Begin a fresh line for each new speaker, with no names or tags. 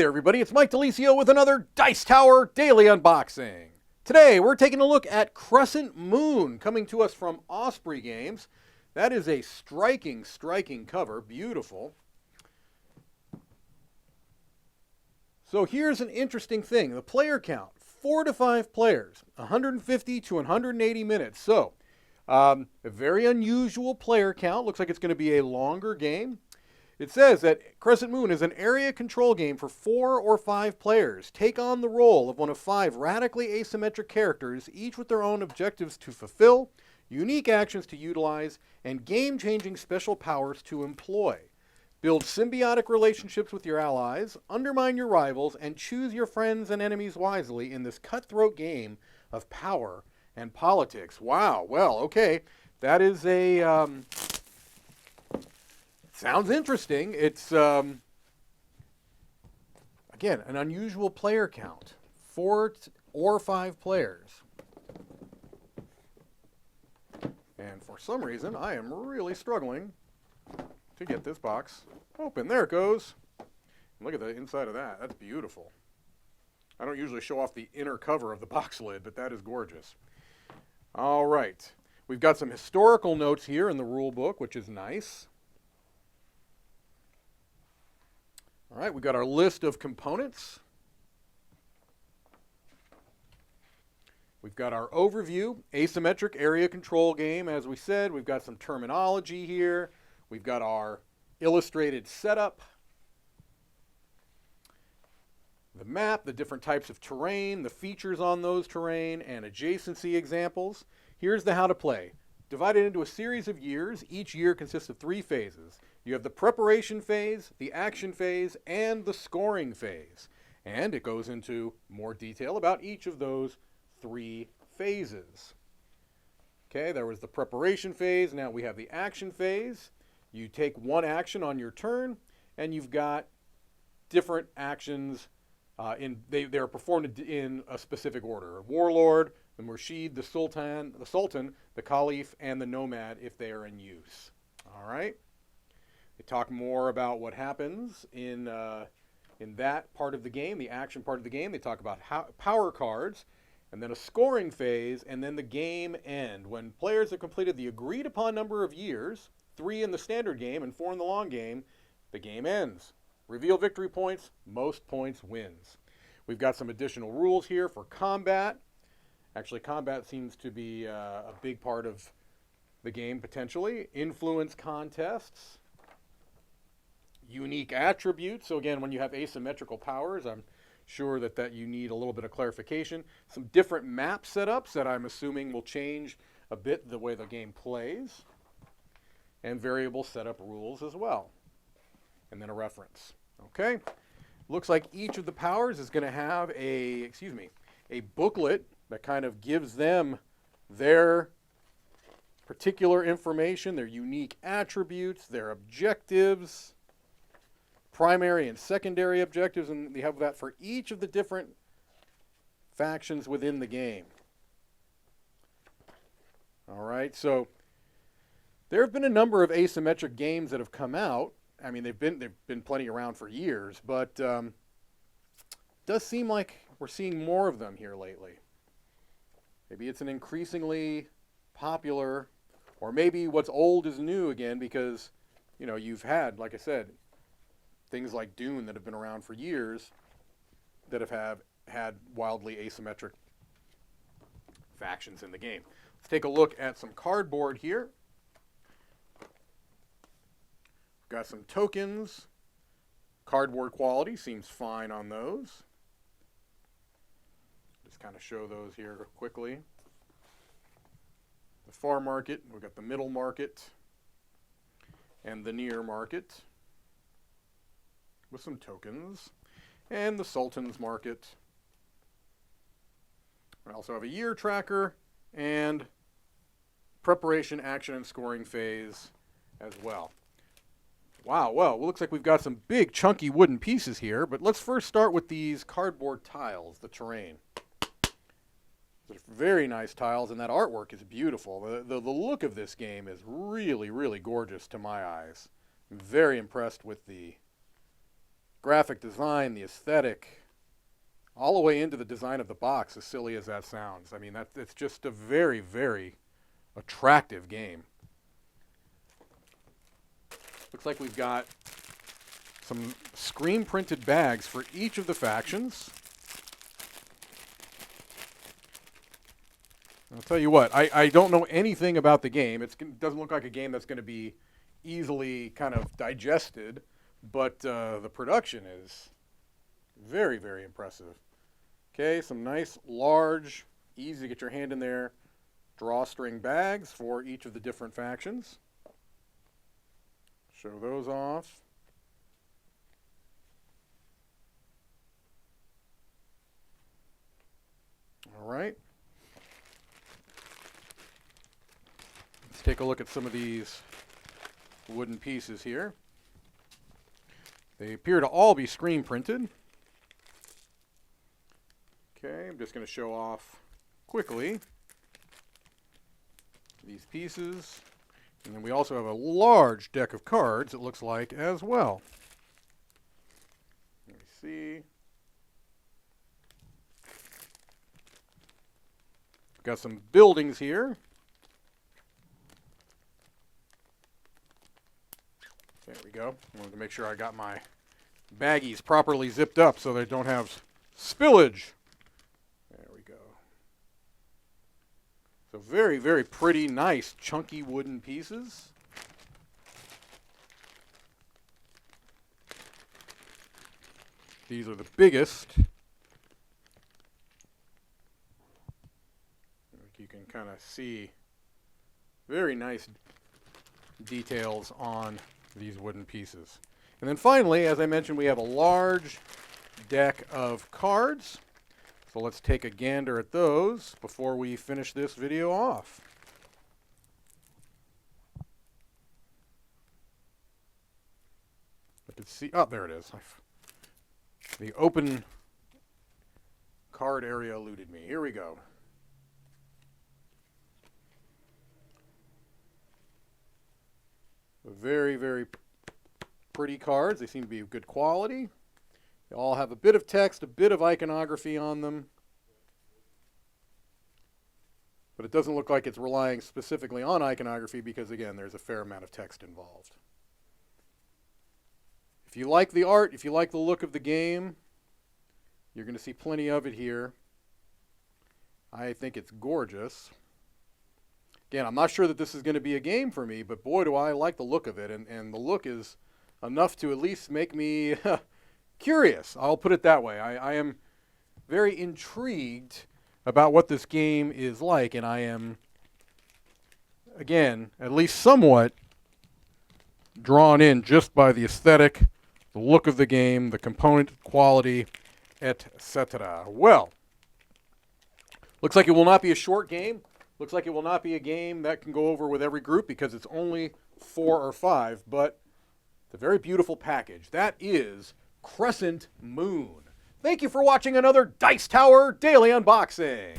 there, everybody. It's Mike DeLisio with another Dice Tower Daily Unboxing. Today, we're taking a look at Crescent Moon, coming to us from Osprey Games. That is a striking cover. Beautiful. So here's an interesting thing. The player count, 4 to 5 players, 150 to 180 minutes. So, a very unusual player count. Looks like it's going to be a longer game. It says that Crescent Moon is an area control game for 4 or 5 players. Take on the role of one of 5 radically asymmetric characters, each with their own objectives to fulfill, unique actions to utilize, and game-changing special powers to employ. Build symbiotic relationships with your allies, undermine your rivals, and choose your friends and enemies wisely in this cutthroat game of power and politics. Wow, well, okay. That is a... sounds interesting. It's, again, an unusual player count. 4 or 5 players. And for some reason, I am really struggling to get this box open. There it goes. Look at the inside of that. That's beautiful. I don't usually show off the inner cover of the box lid, but that is gorgeous. All right. We've got some historical notes here in the rule book, which is nice. All right, we've got our list of components. We've got our overview, asymmetric area control game. As we said, we've got some terminology here. We've got our illustrated setup, the map, the different types of terrain, the features on those terrain, and adjacency examples. Here's the how to play. Divided into a series of years. Each year consists of 3 phases. You have the preparation phase, the action phase, and the scoring phase. And it goes into more detail about each of those 3 phases. Okay, there was the preparation phase. Now we have the action phase. You take one action on your turn, and you've got different actions. They're performed in a specific order. Warlord, the Murshid, the Sultan, the Caliph, and the Nomad if they are in use. All right. They talk more about what happens in that part of the game, the action part of the game. They talk about power cards, and then a scoring phase, and then the game end. When players have completed the agreed upon number of years, 3 in the standard game and 4 in the long game, the game ends. Reveal victory points, most points wins. We've got some additional rules here for combat. Actually, combat seems to be a big part of the game potentially. Influence contests. Unique attributes. So again, when you have asymmetrical powers, I'm sure that you need a little bit of clarification. Some different map setups that I'm assuming will change a bit the way the game plays. And variable setup rules as well. And then a reference. Okay? Looks like each of the powers is going to have a booklet that kind of gives them their particular information, their unique attributes, their objectives, primary and secondary objectives, and they have that for each of the different factions within the game. All right, so there have been a number of asymmetric games that have come out. I mean, they've been plenty around for years, but it does seem like we're seeing more of them here lately. Maybe it's an increasingly popular, or maybe what's old is new again, because, you know, you've had, like I said, things like Dune that have been around for years that have had wildly asymmetric factions in the game. Let's take a look at some cardboard here. We've got some tokens. Cardboard quality seems fine on those. Just kind of show those here quickly. The far market, we've got the middle market, and the near market with some tokens, and the Sultan's market. We also have a year tracker and preparation, action, and scoring phase as well. Wow, well, it looks like we've got some big chunky wooden pieces here, but let's first start with these cardboard tiles, the terrain. They're very nice tiles, and that artwork is beautiful. The look of this game is really, really gorgeous to my eyes. I'm very impressed with the graphic design, the aesthetic, all the way into the design of the box, as silly as that sounds. I mean, it's just a very, very attractive game. Looks like we've got some screen printed bags for each of the factions. I'll tell you what, I don't know anything about the game. It doesn't look like a game that's going to be easily kind of digested, but the production is very, very impressive. Okay, some nice, large, easy to get your hand in there, drawstring bags for each of the different factions. Show those off. All right. Let's take a look at some of these wooden pieces here. They appear to all be screen printed. Okay, I'm just going to show off quickly these pieces. And then we also have a large deck of cards, it looks like, as well. Let me see. Got some buildings here. There we go. Wanted to make sure I got my baggies properly zipped up so they don't have spillage. There we go. So very, very pretty, nice, chunky wooden pieces. These are the biggest. You can kind of see very nice details on these wooden pieces. And then finally, as I mentioned, we have a large deck of cards. So let's take a gander at those before we finish this video off. I can see, oh, there it is. The open card area eluded me. Here we go. Very, very pretty cards. They seem to be of good quality. They all have a bit of text, a bit of iconography on them. But it doesn't look like it's relying specifically on iconography because, again, there's a fair amount of text involved. If you like the art, if you like the look of the game, you're going to see plenty of it here. I think it's gorgeous. Again, I'm not sure that this is going to be a game for me, but boy, do I like the look of it. And the look is enough to at least make me curious. I'll put it that way. I am very intrigued about what this game is like, and I am, again, at least somewhat drawn in just by the aesthetic, the look of the game, the component quality, etc. Well, looks like it will not be a short game. Looks like it will not be a game that can go over with every group because it's only 4 or 5, but it's a very beautiful package. That is Crescent Moon. Thank you for watching another Dice Tower Daily Unboxing.